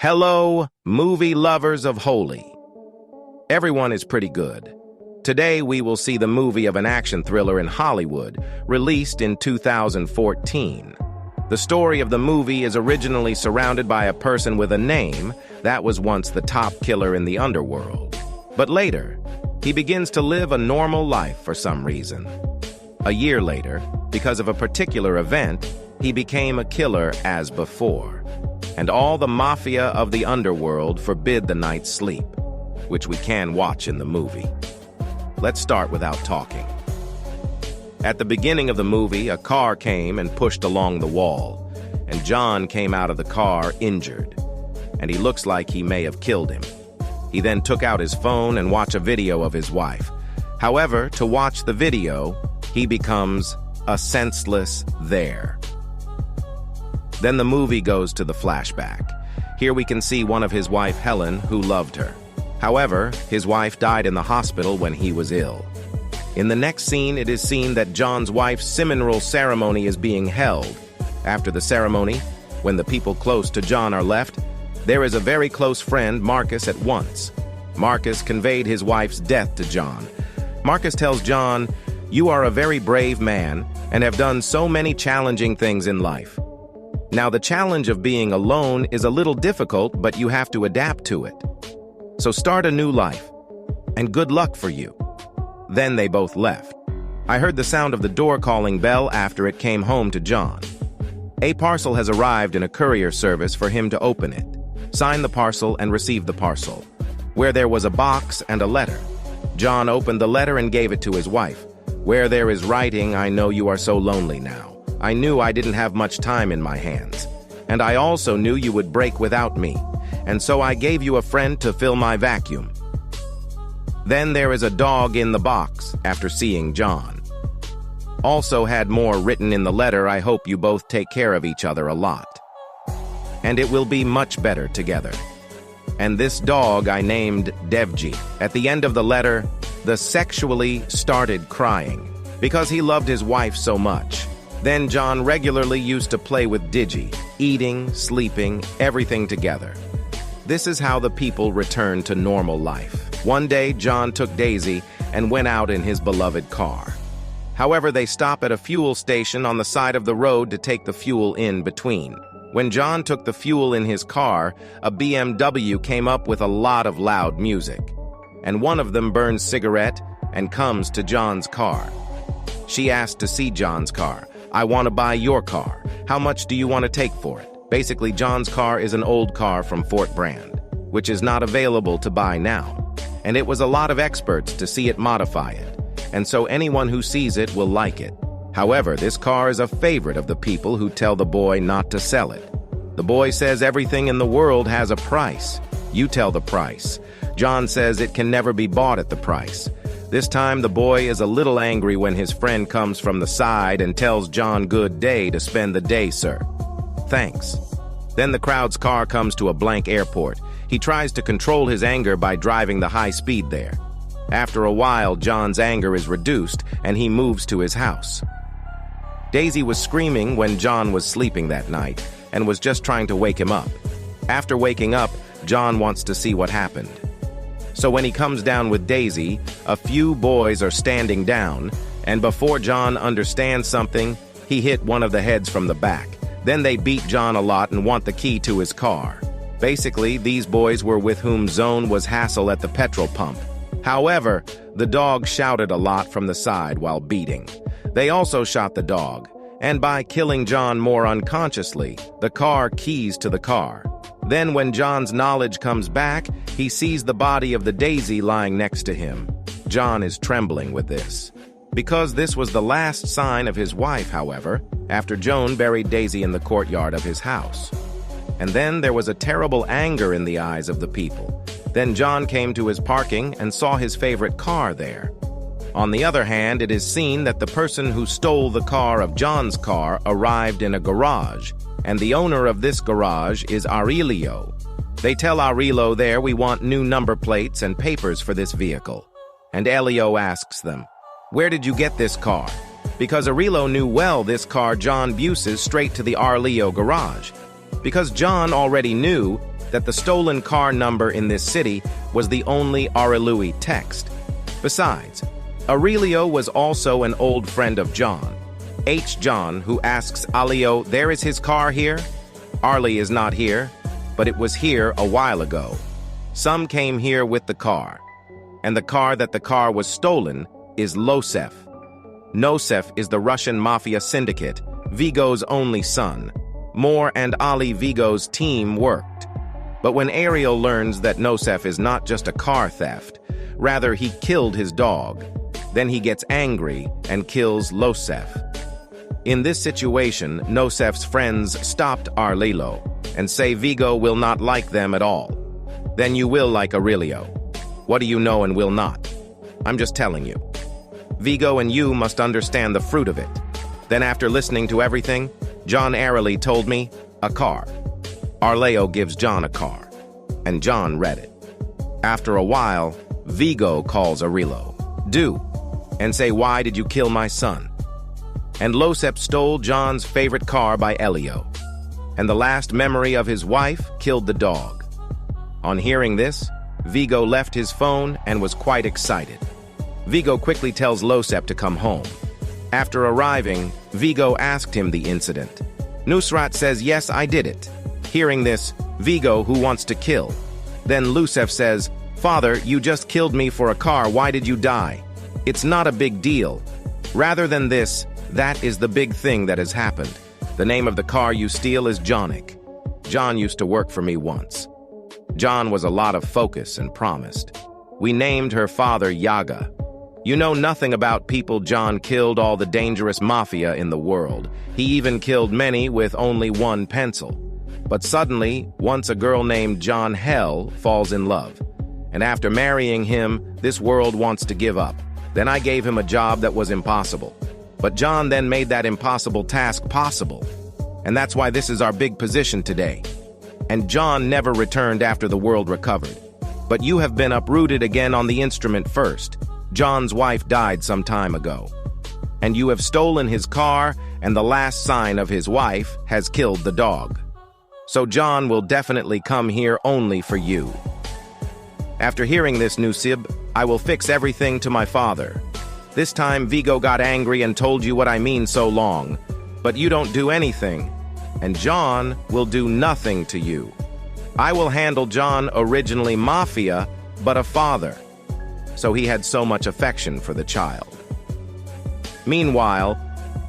Hello, movie lovers of Holy. Everyone is pretty good. Today we will see the movie of an action thriller in Hollywood, released in 2014. The story of the movie is originally surrounded by a person with a name that was once the top killer in the underworld. But later, he begins to live a normal life for some reason. A year later, because of a particular event, he became a killer as before. And all the Mafia of the underworld forbid the night's sleep, which we can watch in the movie. Let's start without talking. At the beginning of the movie, a car came and pushed along the wall, and John came out of the car injured, and he looks like he may have killed him. He then took out his phone and watched a video of his wife. However, to watch the video, he becomes a senseless there. Then the movie goes to the flashback. Here we can see one of his wife, Helen, who loved her. However, his wife died in the hospital when he was ill. In the next scene, it is seen that John's wife's seminal ceremony is being held. After the ceremony, when the people close to John are left, there is a very close friend, Marcus, at once. Marcus conveyed his wife's death to John. Marcus tells John, "You are a very brave man and have done so many challenging things in life. Now, the challenge of being alone is a little difficult, but you have to adapt to it. So start a new life, and good luck for you." Then they both left. I heard the sound of the door calling bell after it came home to John. A parcel has arrived in a courier service for him to open it, sign the parcel, and receive the parcel, where there was a box and a letter. John opened the letter and gave it to his wife. Where there is writing, "I know you are so lonely now. I knew I didn't have much time in my hands. And I also knew you would break without me. And so I gave you a friend to fill my vacuum." Then there is a dog in the box after seeing John. Also had more written in the letter. "I hope you both take care of each other a lot. And it will be much better together." And this dog I named Devji. At the end of the letter, the sexually started crying because he loved his wife so much. Then John regularly used to play with Digi, eating, sleeping, everything together. This is how the people returned to normal life. One day, John took Daisy and went out in his beloved car. However, they stop at a fuel station on the side of the road to take the fuel in between. When John took the fuel in his car, a BMW came up with a lot of loud music. And one of them burns cigarette and comes to John's car. She asked to see John's car. "I want to buy your car. How much do you want to take for it?" Basically, John's car is an old car from Fort Brand, which is not available to buy now. And it was a lot of experts to see it modify it. And so anyone who sees it will like it. However, this car is a favorite of the people who tell the boy not to sell it. The boy says everything in the world has a price. You tell the price. John says it can never be bought at the price. This time, the boy is a little angry when his friend comes from the side and tells John, "Good day to spend the day, sir." "Thanks." Then the crowd's car comes to a blank airport. He tries to control his anger by driving the high speed there. After a while, John's anger is reduced, and he moves to his house. Daisy was screaming when John was sleeping that night and was just trying to wake him up. After waking up, John wants to see what happened. So when he comes down with Daisy, a few boys are standing down, and before John understands something, he hit one of the heads from the back. Then they beat John a lot and want the key to his car. Basically, these boys were with whom Zone was hassle at the petrol pump. However, the dog shouted a lot from the side while beating. They also shot the dog, and by killing John more unconsciously, the car keys to the car. Then when John's knowledge comes back, he sees the body of the Daisy lying next to him. John is trembling with this. Because this was the last sign of his wife, however, after Joan buried Daisy in the courtyard of his house. And then there was a terrible anger in the eyes of the people. Then John came to his parking and saw his favorite car there. On the other hand, it is seen that the person who stole the car of John's car arrived in a garage, and the owner of this garage is Aurelio. They tell Aurelio there, "We want new number plates and papers for this vehicle." And Elio asks them, "Where did you get this car?" Because Aurelio knew well this car John Buse's straight to the Aurelio garage. Because John already knew, that the stolen car number in this city was the only Aurelui text. Besides, Aurelio was also an old friend of John, H. John, who asks Alio, "There is his car here?" Arlie is not here, but it was here a while ago. Some came here with the car, and the car was stolen is Losef. Nosef is the Russian Mafia syndicate, Vigo's only son. Moore and Ali Vigo's team worked. But when Ariel learns that Nosef is not just a car theft, rather he killed his dog, then he gets angry and kills Losef. In this situation, Nosef's friends stopped Arlilo and say Vigo will not like them at all. Then you will like Aurelio. What do you know and will not? I'm just telling you. Vigo and you must understand the fruit of it. Then after listening to everything, John Arley told me, a car. Arleo gives John a car, and John read it. After a while, Vigo calls Aurelio, and say, "Why did you kill my son?" And Losep stole John's favorite car by Elio, and the last memory of his wife killed the dog. On hearing this, Vigo left his phone and was quite excited. Vigo quickly tells Losep to come home. After arriving, Vigo asked him the incident. Nusrat says, "Yes, I did it." Hearing this, Vigo, who wants to kill. Then Losef says, "Father, you just killed me for a car, why did you die? It's not a big deal. Rather than this, that is the big thing that has happened. The name of the car you steal is Johnick. John used to work for me once. John was a lot of focus and promised. We named her father Yaga. You know nothing about people John killed, all the dangerous mafia in the world. He even killed many with only one pencil. But suddenly, once a girl named John Hell falls in love. And after marrying him, this world wants to give up. Then I gave him a job that was impossible. But John then made that impossible task possible. And that's why this is our big position today. And John never returned after the world recovered. But you have been uprooted again on the instrument first. John's wife died some time ago. And you have stolen his car, and the last sign of his wife has killed the dog. So John will definitely come here only for you. After hearing this, Nusib, I will fix everything to my father. This time Vigo got angry and told you what I mean so long. But you don't do anything. And John will do nothing to you. I will handle John, originally Mafia, but a father. So he had so much affection for the child. Meanwhile,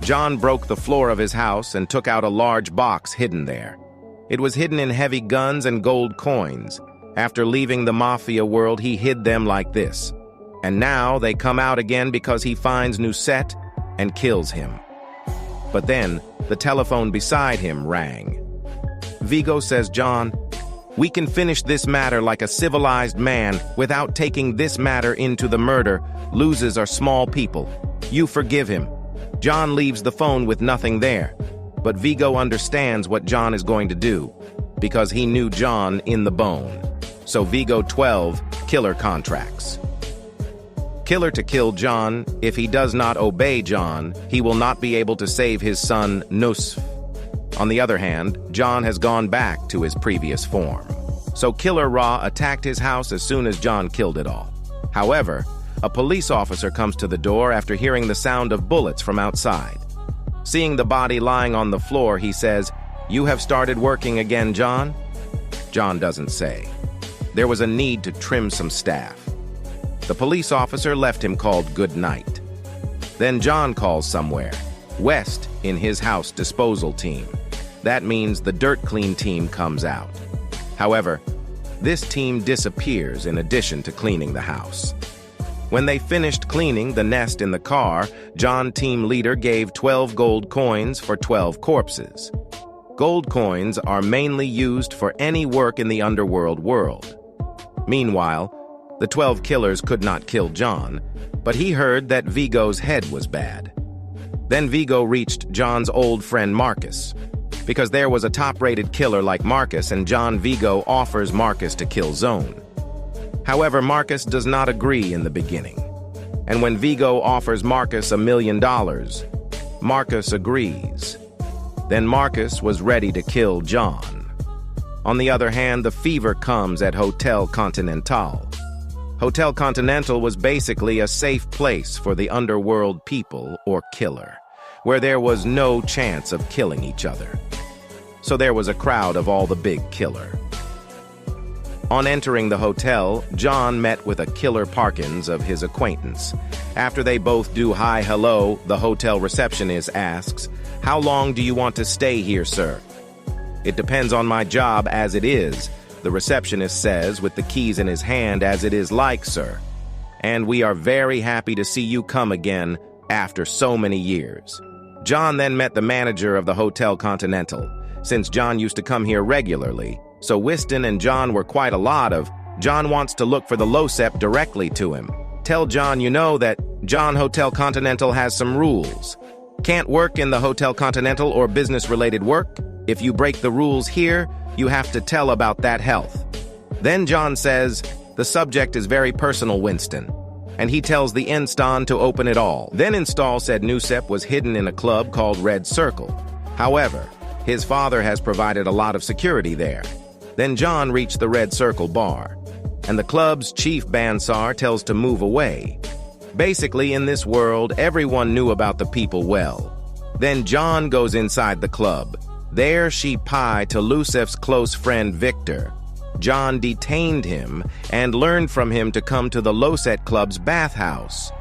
John broke the floor of his house and took out a large box hidden there. It was hidden in heavy guns and gold coins. After leaving the Mafia world, he hid them like this. And now they come out again because he finds Nusset and kills him. But then, the telephone beside him rang. Vigo says, John, we can finish this matter like a civilized man without taking this matter into the murder. Losers are small people. You forgive him. John leaves the phone with nothing there. But Vigo understands what John is going to do, because he knew John in the bone. So Vigo 12, killer contracts. Killer to kill John. If he does not obey John, he will not be able to save his son Nusf. On the other hand, John has gone back to his previous form. So Killer Ra attacked his house as soon as John killed it all. However, a police officer comes to the door after hearing the sound of bullets from outside. Seeing the body lying on the floor, he says, "You have started working again, John?" John doesn't say. There was a need to trim some staff. The police officer left him called good night. Then John calls somewhere, West, in his house disposal team. That means the dirt clean team comes out. However, this team disappears in addition to cleaning the house. When they finished cleaning the nest in the car, John team leader gave 12 gold coins for 12 corpses. Gold coins are mainly used for any work in the underworld world. Meanwhile, the 12 killers could not kill John, but he heard that Vigo's head was bad. Then Vigo reached John's old friend Marcus, because there was a top-rated killer like Marcus, and John Vigo offers Marcus to kill Zone. However, Marcus does not agree in the beginning. And when Vigo offers Marcus $1 million, Marcus agrees. Then Marcus was ready to kill John. On the other hand, the fever comes at Hotel Continental. Hotel Continental was basically a safe place for the underworld people or killer, where there was no chance of killing each other. So there was a crowd of all the big killer. On entering the hotel, John met with a killer Parkins of his acquaintance. After they both do hi hello, the hotel receptionist asks, "How long do you want to stay here, sir?" "It depends on my job as it is," the receptionist says with the keys in his hand, "as it is like, sir. And we are very happy to see you come again after so many years." John then met the manager of the Hotel Continental. Since John used to come here regularly, so Whiston and John were quite a lot of. John wants to look for the LOSEP directly to him. Tell John you know that John Hotel Continental has some rules. Can't work in the Hotel Continental or business-related work. If you break the rules here, you have to tell about that health. Then John says, the subject is very personal, Winston. And he tells the Instan to open it all. Then Install said Nusep was hidden in a club called Red Circle. However, his father has provided a lot of security there. Then John reached the Red Circle bar, and the club's chief Bansar tells to move away. Basically, in this world, everyone knew about the people well. Then John goes inside the club. There she pie to Lucef's close friend Victor. John detained him and learned from him to come to the Loset Club's bathhouse.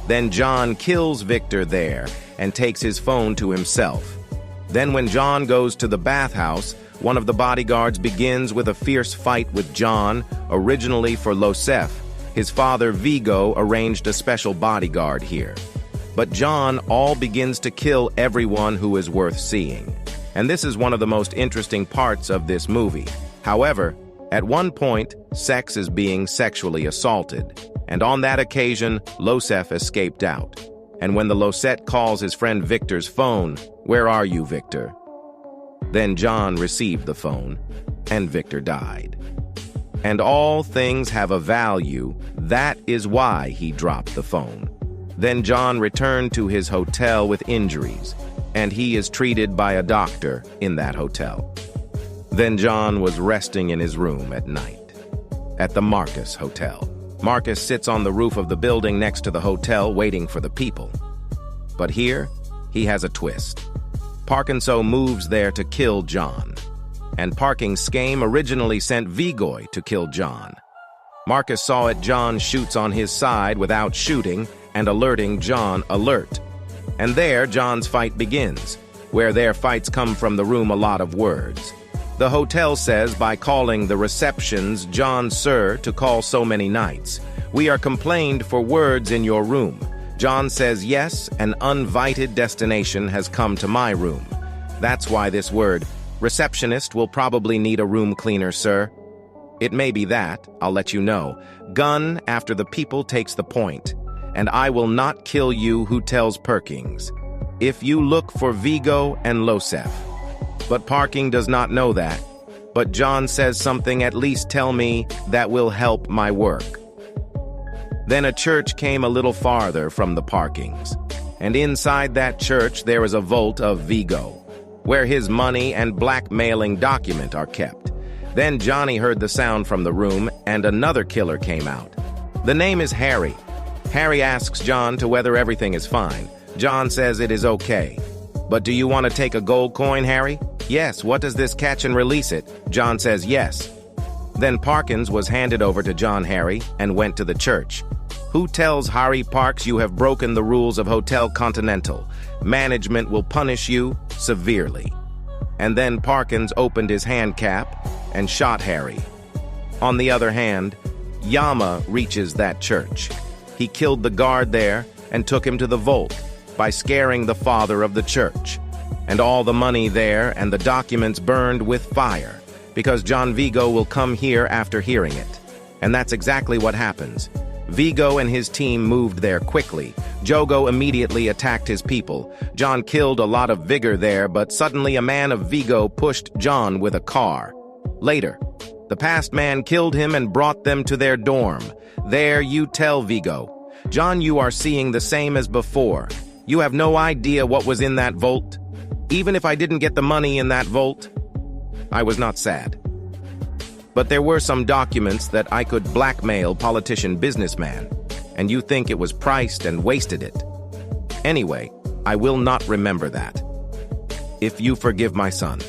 Then John kills Victor there and takes his phone to himself. Then when John goes to the bathhouse, one of the bodyguards begins with a fierce fight with John, originally for Losef. His father, Vigo, arranged a special bodyguard here. But John all begins to kill everyone who is worth seeing. And this is one of the most interesting parts of this movie. However, at one point, Sex is being sexually assaulted. And on that occasion, Losef escaped out. And when the Loset calls his friend Victor's phone, "Where are you, Victor?" Then John received the phone, and Victor died. And all things have a value. That is why he dropped the phone. Then John returned to his hotel with injuries, and he is treated by a doctor in that hotel. Then John was resting in his room at night, at the Marcus Hotel. Marcus sits on the roof of the building next to the hotel waiting for the people. But here, he has a twist. Parkinso moves there to kill John, and Parking Scheme originally sent Vigoy to kill John. Marcus saw it. John shoots on his side without shooting and alerting John alert. And there, John's fight begins, where their fights come from the room a lot of words. The hotel says by calling the receptions John Sir to call so many nights. "We are complained for words in your room." John says, "Yes, an uninvited destination has come to my room." That's why this word, "receptionist," will probably need a room cleaner, sir. It may be that, I'll let you know. Gun after the people takes the point. And I will not kill you who tells Perkins. If you look for Vigo and Losef. But Parking does not know that. But John says something, "At least tell me, that will help my work." Then a church came a little farther from the Parkings. And inside that church there is a vault of Vigo, where his money and blackmailing document are kept. Then Johnny heard the sound from the room, and another killer came out. The name is Harry. Harry asks John to whether everything is fine. John says it is okay. "But do you want to take a gold coin, Harry?" "Yes, what does this catch and release it?" John says yes. Then Parkins was handed over to John Harry and went to the church. "Who tells Harry Parks you have broken the rules of Hotel Continental? Management will punish you severely." And then Parkins opened his hand cap and shot Harry. On the other hand, Yama reaches that church. He killed the guard there and took him to the vault by scaring the father of the church. And all the money there and the documents burned with fire, because John Vigo will come here after hearing it. And that's exactly what happens. Vigo and his team moved there quickly. Jogo immediately attacked his people. John killed a lot of vigor there, but suddenly a man of Vigo pushed John with a car. Later, the past man killed him and brought them to their dorm. There you tell Vigo, "John, you are seeing the same as before. You have no idea what was in that vault. Even if I didn't get the money in that vault." I was not sad. But there were some documents that I could blackmail politician businessman, and you think it was priced and wasted it. Anyway, I will not remember that. If you forgive my son.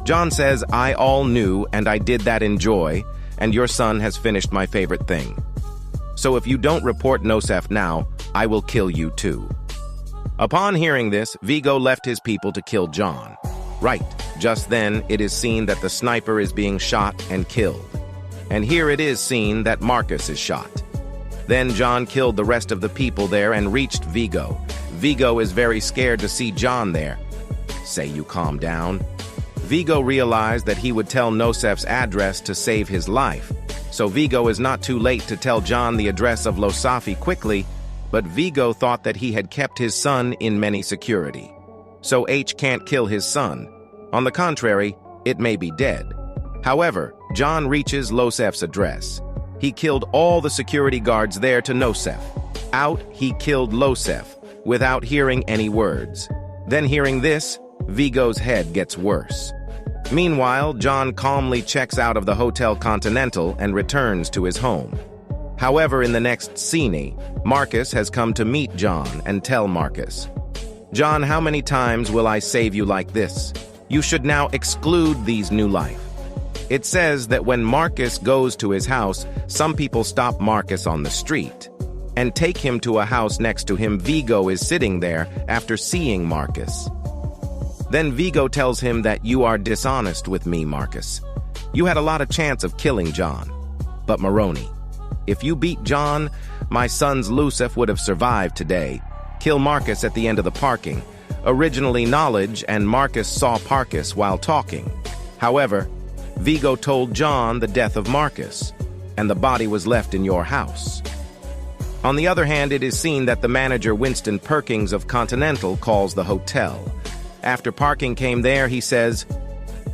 John says, I all knew and I did that in joy, and your son has finished my favorite thing. So if you don't report Nosef now, I will kill you too. Upon hearing this, Vigo left his people to kill John. Right, just then it is seen that the sniper is being shot and killed. And here it is seen that Marcus is shot. Then John killed the rest of the people there and reached Vigo. Vigo is very scared to see John there. Say you calm down. Vigo realized that he would tell Nosef's address to save his life. So Vigo is not too late to tell John the address of Losafi quickly, but Vigo thought that he had kept his son in many security. So H can't kill his son. On the contrary, it may be dead. However, John reaches Losef's address. He killed all the security guards there to Nosef. Out, he killed Losef, without hearing any words. Then hearing this, Vigo's head gets worse. Meanwhile, John calmly checks out of the Hotel Continental and returns to his home. However, in the next scene, Marcus has come to meet John and tell Marcus, John, how many times will I save you like this? You should now exclude these new life. It says that when Marcus goes to his house, some people stop Marcus on the street and take him to a house next to him. Vigo is sitting there after seeing Marcus. Then Vigo tells him that you are dishonest with me, Marcus. You had a lot of chance of killing John. But Moroni, if you beat John, my son's Lusef would have survived today. Kill Marcus at the end of the parking. Originally Knowledge and Marcus saw Parcus while talking. However, Vigo told John the death of Marcus, and the body was left in your house. On the other hand, it is seen that the manager Winston Perkins of Continental calls the hotel. After Parking came there, he says,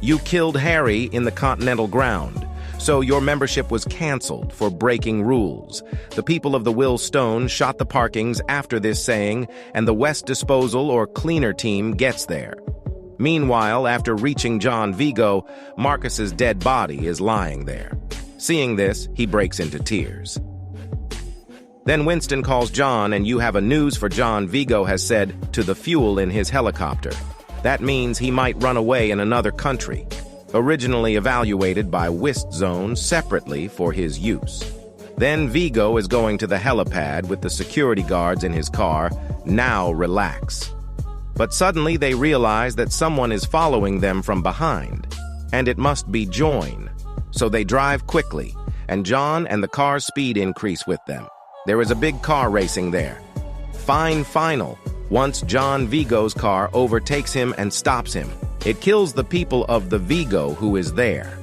you killed Harry in the Continental ground, so your membership was canceled for breaking rules. The people of the Will Stone shot the Parkings after this saying, and the West Disposal or Cleaner team gets there. Meanwhile, after reaching John Vigo, Marcus's dead body is lying there. Seeing this, he breaks into tears. Then Winston calls John, and you have a news for John. Vigo has said to the fuel in his helicopter. That means he might run away in another country, originally evaluated by Wist Zone separately for his use. Then Vigo is going to the helipad with the security guards in his car. Now relax. But suddenly they realize that someone is following them from behind, and it must be Join. So they drive quickly, and John and the car's speed increase with them. There is a big car racing there. Final. Once John Vigo's car overtakes him and stops him, it kills the people of the Vigo who is there.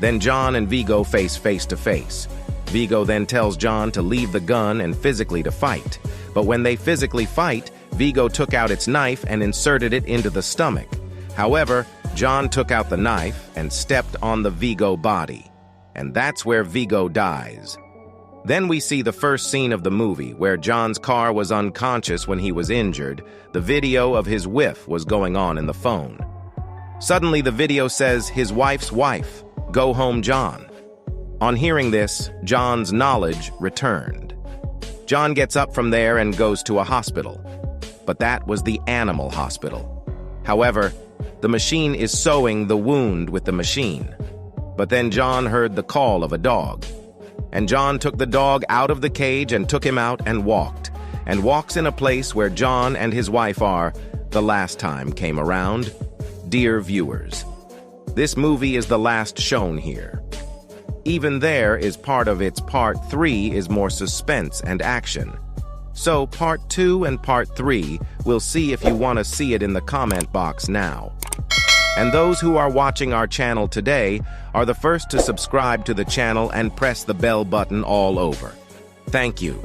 Then John and Vigo face to face. Vigo then tells John to leave the gun and physically to fight. But when they physically fight, Vigo took out its knife and inserted it into the stomach. However, John took out the knife and stepped on the Vigo body. And that's where Vigo dies. Then we see the first scene of the movie where John's car was unconscious when he was injured. The video of his whiff was going on in the phone. Suddenly the video says his wife's wife, go home John. On hearing this, John's knowledge returned. John gets up from there and goes to a hospital. But that was the animal hospital. However, the machine is sewing the wound with the machine. But then John heard the call of a dog. And John took the dog out of the cage and took him out and walks in a place where John and his wife are. The last time came around. Dear viewers, this movie is the last shown here. Even there is part of its part 3 is more suspense and action. So part 2 and part 3, we'll see if you want to see it in the comment box now. And those who are watching our channel today are the first to subscribe to the channel and press the bell button all over. Thank you.